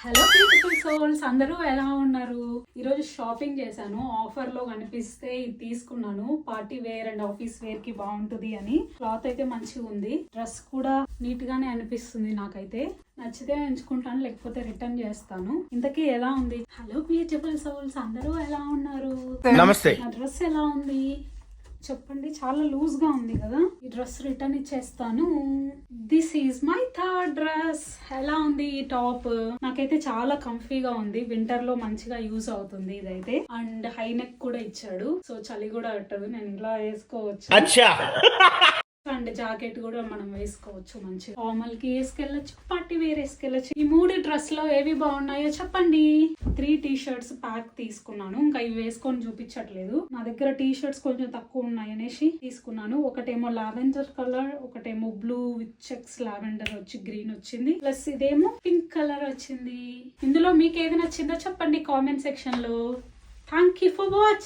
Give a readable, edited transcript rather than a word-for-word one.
Hello beautiful souls, అందరూ ఎలా ఉన్నారు? ఈరోజు షాపింగ్ చేశాను. ఆఫర్ లో కనిపిస్తే ఇది తీసుకున్నాను. Party wear and office wear కి బాగుంటుంది అని. క్లాత్ అయితే మంచిగా ఉంది, డ్రెస్ కూడా నీట్ గానే అనిపిస్తుంది. నాకైతే నచ్చితే ఎంచుకుంటాను, లేకపోతే రిటర్న్ చేస్తాను. ఇంతకీ ఎలా ఉంది? హలో బ్యూటిఫుల్ సోల్స్, అందరూ ఎలా ఉన్నారు? నమస్తే. నా డ్రెస్ ఎలా ఉంది చెప్పండి. చాలా లూజ్ గా ఉంది కదా. ఈ డ్రెస్ రిటర్న్ ఇచ్చేస్తాను. This is my third dress. ఎలా ఉంది ఈ టాప్? నాకైతే చాలా కంఫీగా ఉంది. వింటర్ లో మంచిగా యూజ్ అవుతుంది ఇదైతే. అండ్ హై నెక్ కూడా ఇచ్చాడు, సో చలి కూడా పెట్టదు. నేను ఇలా వేసుకోవచ్చు. అండ్ జాకెట్ కూడా మనం వేసుకోవచ్చు. మంచిగా ఫార్మల్ కి వేసుకెళ్ళచ్చు, పార్టీ వేర్ వేసుకెళ్ళచ్చు. ఈ 3 డ్రెస్ లో ఏవి బాగున్నాయో చెప్పండి. 3 టీ షర్ట్స్ ప్యాక్ తీసుకున్నాను. ఇంకా ఇవి వేసుకొని చూపించట్లేదు. నా దగ్గర టీ షర్ట్స్ కొంచెం తక్కువ ఉన్నాయి అనేసి తీసుకున్నాను. ఒకటేమో లావెండర్ కలర్, ఒకటేమో బ్లూ విత్ చెక్స్ లావెండర్ వచ్చి గ్రీన్ వచ్చింది, ప్లస్ ఇదేమో పింక్ కలర్ వచ్చింది. ఇందులో మీకు ఏది నచ్చిందో చెప్పండి కామెంట్ సెక్షన్ లో. Thank you for watching.